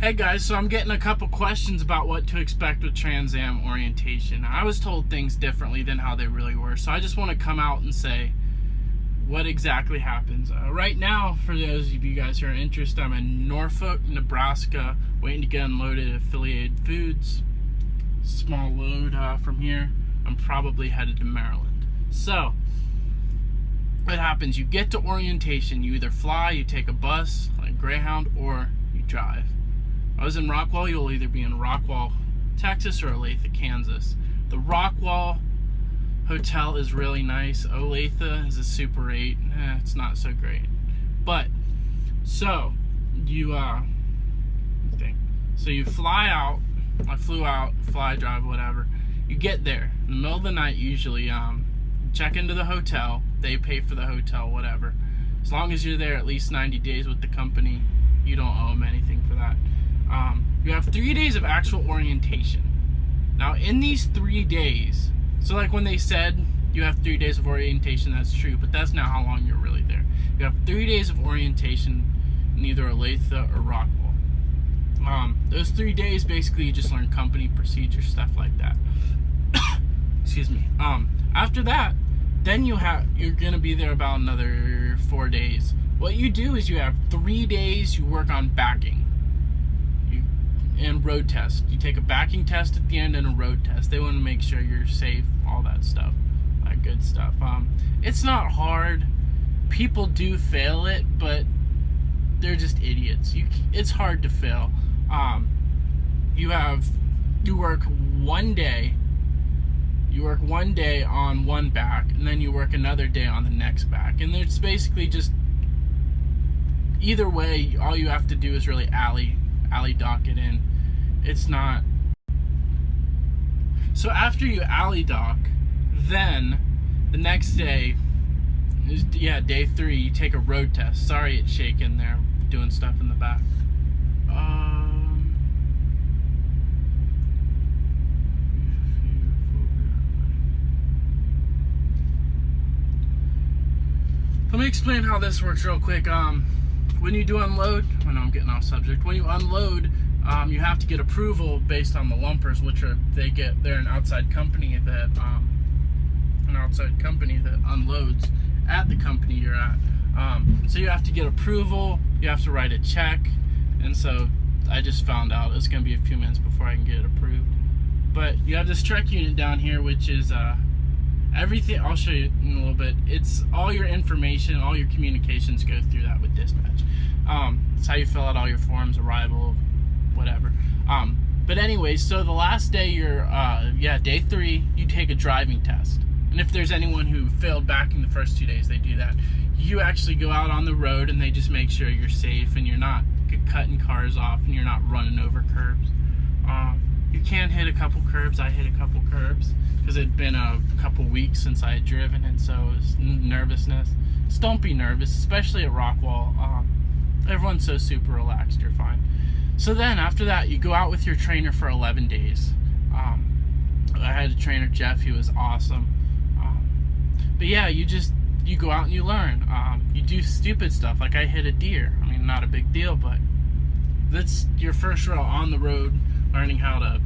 Hey guys, so I'm getting a couple questions about what to expect with TransAm Orientation. I was told things differently than how they really were, so I just want to come out and say what exactly happens. Right now, for those of you guys who are interested, I'm in Norfolk, Nebraska, waiting to get unloaded at Affiliated Foods. Small load from here. I'm probably headed to Maryland. So, what happens? You get to orientation, you either fly, you take a bus, like Greyhound, or you drive. I was in Rockwall. You'll either be in Rockwall, Texas, or Olathe, Kansas. The Rockwall hotel is really nice. Olathe is a Super 8. It's not so great. But, so, you fly out. I flew out, fly, drive, whatever. You get there. In the middle of the night, usually, check into the hotel. They pay for the hotel, whatever. As long as you're there at least 90 days with the company, you don't owe them anything for that. You have 3 days of actual orientation. Now, in these 3 days, so like when they said you have 3 days of orientation, that's true, but that's not how long you're really there. You have 3 days of orientation in either Olathe or Rockwall. Those 3 days, basically, you just learn company procedure, stuff like that. Excuse me. After that, then you're gonna be there about another 4 days. What you do is you have 3 days you work on backing. And road test. You take a backing test at the end and a road test. They want to make sure you're safe, all that stuff, that good stuff. It's not hard. People do fail it, but they're just idiots. It's hard to fail. You work 1 day. You work 1 day on one back, and then you work another day on the next back, and it's basically just either way. All you have to do is really alley dock it in. It's not. So after you alley dock, then the next day is day 3. You take a road test. Sorry, it's shaking there, doing stuff in the back. Let me explain how this works real quick. When you do unload, I know I'm getting off subject. When you unload, you have to get approval based on the lumpers, which they're an outside company that unloads at the company you're at. So you have to get approval. You have to write a check, and so I just found out it's going to be a few minutes before I can get it approved. But you have this truck unit down here, which is everything. I'll show you in a little bit. It's all your information, all your communications go through that with dispatch. It's how you fill out all your forms, arrival, whatever. But anyway, so the last day, day 3, you take a driving test. And if there's anyone who failed backing the first 2 days, they do that. You actually go out on the road, and they just make sure you're safe and you're not cutting cars off and you're not running over curbs. You can hit a couple curbs. I hit a couple curbs because it had been a couple weeks since I had driven, and so it was nervousness. Just don't be nervous, especially at Rockwall. Everyone's so super relaxed, you're fine. So then after that, you go out with your trainer for 11 days. I had a trainer, Jeff. He was awesome. But yeah, you go out and you learn. You do stupid stuff, like I hit a deer. I mean, not a big deal, but that's your first row on the road, learning how to,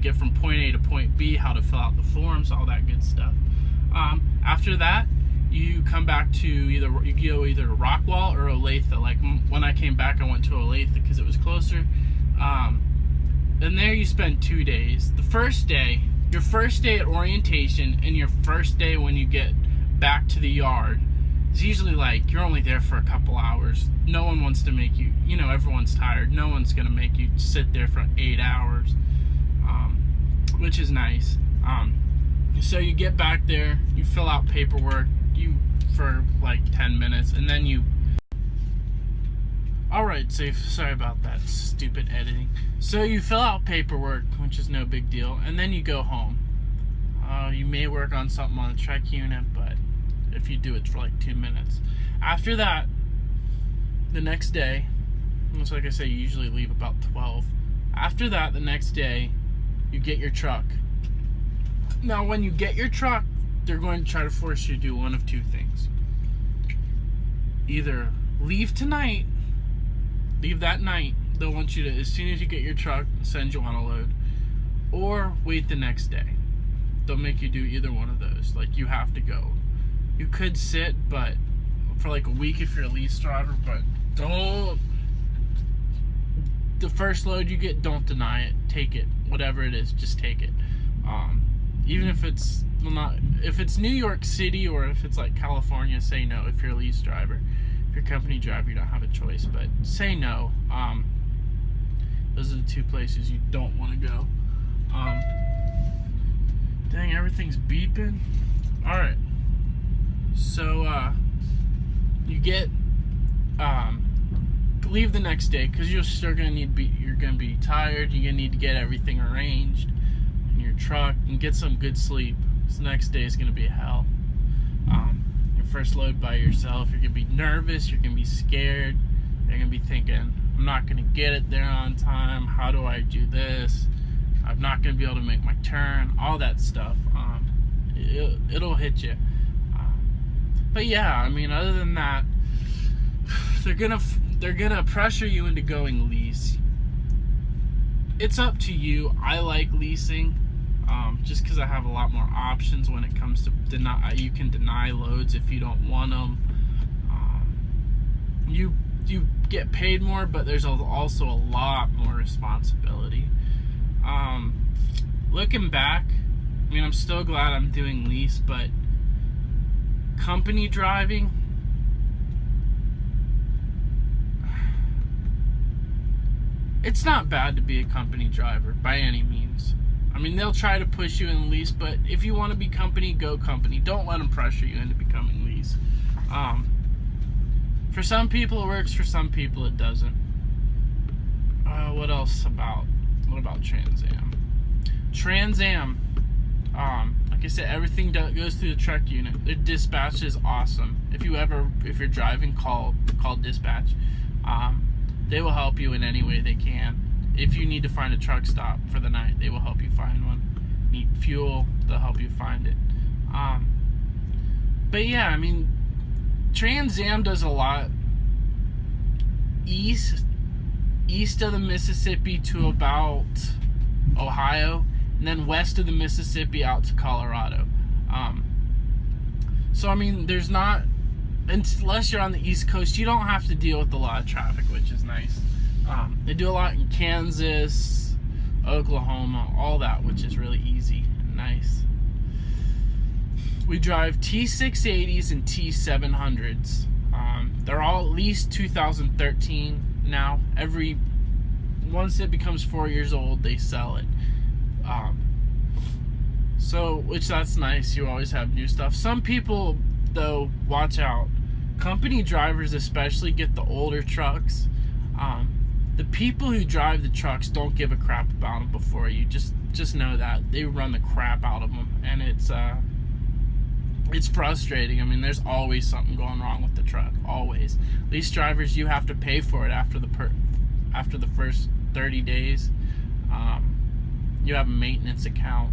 get from point A to point B, how to fill out the forms, all that good stuff. After that, you come back to either to Rockwall or Olathe. Like when I came back, I went to Olathe because it was closer. And there you spend 2 days. The first day, your first day at orientation, and your first day when you get back to the yard, is usually like you're only there for a couple hours. No one wants to make you, everyone's tired. No one's gonna make you sit there for 8 hours, which is nice. So you get back there, you fill out paperwork, for like 10 minutes, and then you. Alright, sorry about that stupid editing. So you fill out paperwork, which is no big deal, and then you go home. You may work on something on the truck unit, but if you do, it's for like 2 minutes. After that, the next day, almost like I say, you usually leave about 12. After that, the next day, you get your truck. Now, when you get your truck, they're going to try to force you to do one of two things. Either leave that night, they'll want you to, as soon as you get your truck, send you on a load, or wait the next day. They'll make you do either one of those. Like, you have to go. You could sit, but for like a week if you're a lease driver, but don't, the first load you get, don't deny it. Take it. Whatever it is, just take it. Even if it's not, if it's New York City or if it's like California, say no if you're a lease driver. If you're a company driver, you don't have a choice, but say no. Those are the two places you don't want to go. Dang, everything's beeping. Alright. So, you get, leave the next day, because you're still going to need, you're going to be tired. You're going to need to get everything arranged in your truck and get some good sleep. This next day is going to be hell. Your first load by yourself, you're going to be nervous, you're going to be scared, you're going to be thinking, I'm not going to get it there on time, how do I do this? I'm not going to be able to make my turn, all that stuff. It'll hit you. But yeah, I mean, other than that, they're gonna pressure you into going lease. It's up to you. I like leasing, just because I have a lot more options when it comes to you can deny loads if you don't want them. You get paid more, but there's also a lot more responsibility. Looking back, I mean, I'm still glad I'm doing lease, but company driving, it's not bad to be a company driver by any means. I mean, they'll try to push you in lease, but if you want to be company, go company. Don't let them pressure you into becoming lease. For some people it works, for some people it doesn't. What about TransAm? TransAm, like I said, everything goes through the truck unit. Their dispatch is awesome. If you're driving, call dispatch. They will help you in any way they can. If you need to find a truck stop for the night, they will help you find one. Need fuel, they'll help you find it. But yeah, I mean, TransAm does a lot east of the Mississippi to about Ohio, and then west of the Mississippi out to Colorado. So I mean, there's not, unless you're on the East Coast, you don't have to deal with a lot of traffic, which is nice. They do a lot in Kansas, Oklahoma, all that, which is really easy and nice. We drive T680s and T700s. They're all at least 2013 now. Once it becomes 4 years old, they sell it. Which that's nice. You always have new stuff. Some people, though, watch out. Company drivers especially get the older trucks. The people who drive the trucks don't give a crap about them before you. Just know that. They run the crap out of them. And it's frustrating. I mean, there's always something going wrong with the truck. Always. Lease drivers, you have to pay for it after the first 30 days. You have a maintenance account,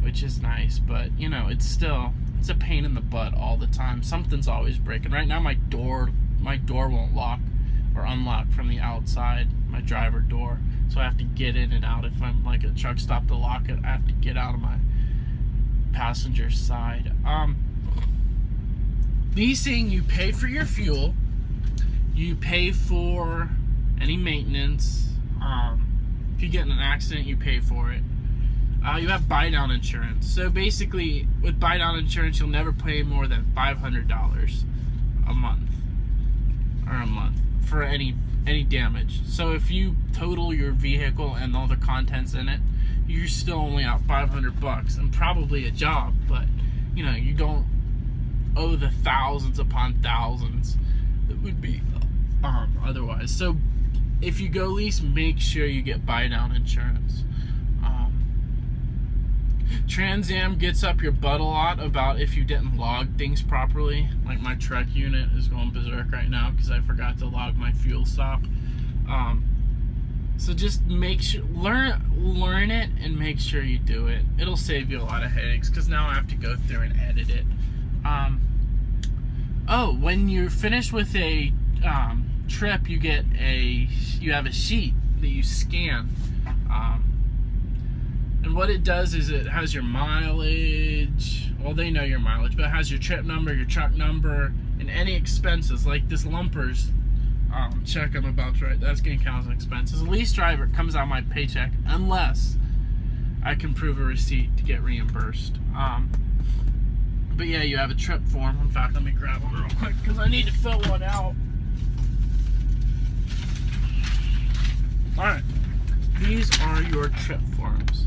which is nice, but you know, it's a pain in the butt all the time. Something's always breaking. Right now my door won't lock or unlock from the outside, my driver door, so I have to get in and out. If I'm like a truck stop to lock it, I have to get out of my passenger side. Leasing, you pay for your fuel, you pay for any maintenance. If you get in an accident, you pay for it. You have buy-down insurance. So basically, with buy-down insurance, you'll never pay more than $500 a month for any damage. So if you total your vehicle and all the contents in it, you're still only out $500 and probably a job, but you know, you don't owe the thousands upon thousands that would be otherwise. So if you go lease, make sure you get buy-down insurance. TransAm gets up your butt a lot about if you didn't log things properly. Like my truck unit is going berserk right now because I forgot to log my fuel stop. So just make sure, learn it and make sure you do it. It'll save you a lot of headaches because now I have to go through and edit it. When you're finished with a trip, you have a sheet that you scan. And what it does is it has your mileage. Well, they know your mileage, but it has your trip number, your truck number, and any expenses. Like this lumpers check I'm about to write, that's going to count as an expense. As a lease driver, it comes out of my paycheck unless I can prove a receipt to get reimbursed. But yeah, you have a trip form. In fact, let me grab one real quick because I need to fill one out. Alright, these are your trip forms.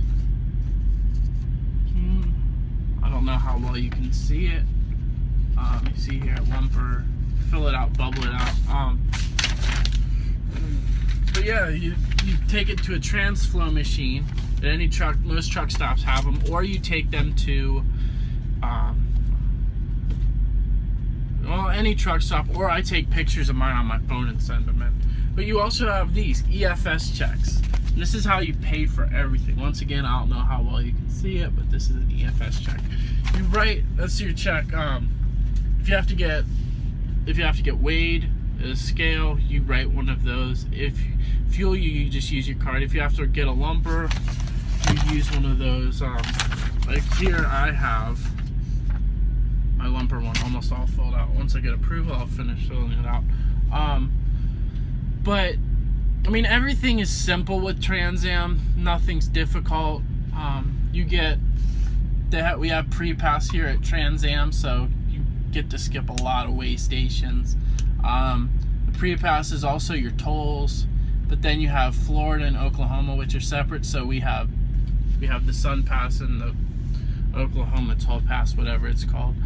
I don't know how well you can see it. You see here, lumper, fill it out, bubble it out. But yeah, you take it to a TransFlow machine at any truck. Most truck stops have them, or you take them to any truck stop, or I take pictures of mine on my phone and send them in. But you also have these Efs Checks. And this is how you pay for everything. Once again, I don't know how well you can see it, but this is an Efs check. You write, that's your check. If you have to get weighed at a scale, you write one of those. If fuel, you just use your card. If you have to get a lumper, you use one of those. Like here, I have my lumper one almost all filled out. Once I get approval, I'll finish filling it out. But I mean, everything is simple with TransAm. Nothing's difficult. We have pre-pass here at TransAm, so you get to skip a lot of weigh stations. The pre-pass is also your tolls, but then you have Florida and Oklahoma, which are separate. So we have the Sun Pass and the Oklahoma Toll Pass, whatever it's called.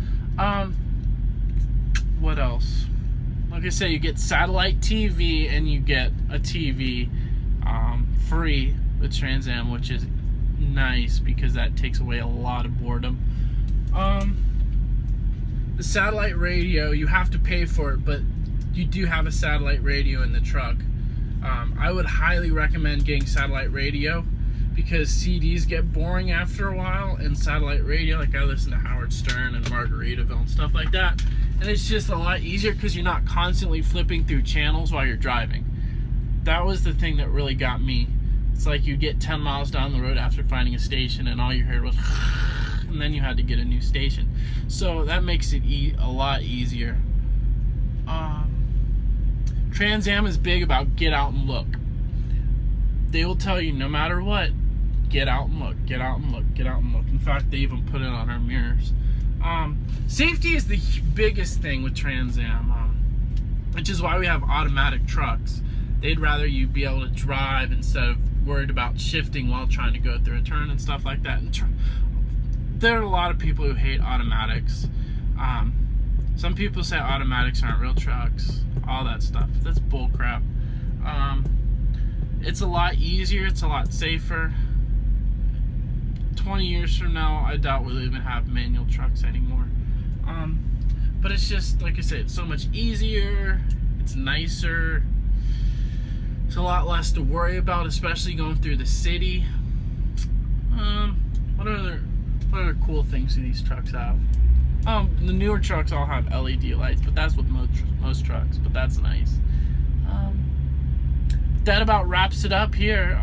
What else? Like I said, you get satellite TV and you get a TV free with TransAm, which is nice because that takes away a lot of boredom. The satellite radio, you have to pay for it, but you do have a satellite radio in the truck. I would highly recommend getting satellite radio because CDs get boring after a while, and satellite radio, like I listen to Howard Stern and Margaritaville and stuff like that, and it's just a lot easier because you're not constantly flipping through channels while you're driving. That was the thing that really got me. It's like you get 10 miles down the road after finding a station and all you heard was and then you had to get a new station. So that makes it a lot easier. TransAm is big about get out and look. They will tell you no matter what, get out and look, get out and look, get out and look. In fact, they even put it on our mirrors. Safety is the biggest thing with TransAm, which is why we have automatic trucks. They'd rather you be able to drive instead of worried about shifting while trying to go through a turn and stuff like that. And there are a lot of people who hate automatics. Some people say automatics aren't real trucks, all that stuff. That's bullcrap. It's a lot easier, it's a lot safer. 20 years from now, I doubt we'll even have manual trucks anymore. But it's just, like I said, it's so much easier, it's nicer, it's a lot less to worry about, especially going through the city. What other cool things do these trucks have? The newer trucks all have LED lights, but that's with most trucks, but that's nice. That about wraps it up here.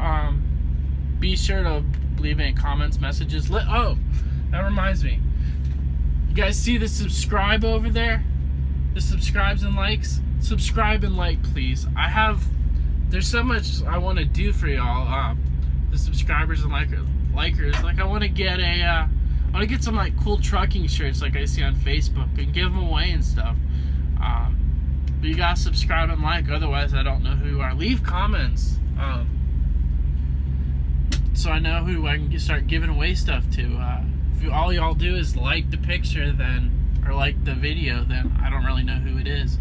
Be sure to leave any comments, messages. Oh, that reminds me. You guys see the subscribe over there? The subscribes and likes? Subscribe and like, please. There's so much I want to do for y'all. The subscribers and likers. Like I want to get some like cool trucking shirts like I see on Facebook and give them away and stuff. But you gotta subscribe and like, otherwise I don't know who you are. Leave comments, so I know who I can start giving away stuff to. If all y'all do is like the picture, or like the video, then I don't really know who it is.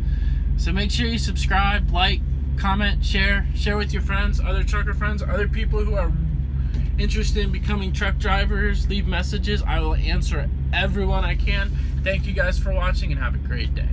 So make sure you subscribe, like, comment, share with your friends, other trucker friends, other people who are interested in becoming truck drivers. Leave messages. I will answer everyone I can. Thank you guys for watching and have a great day.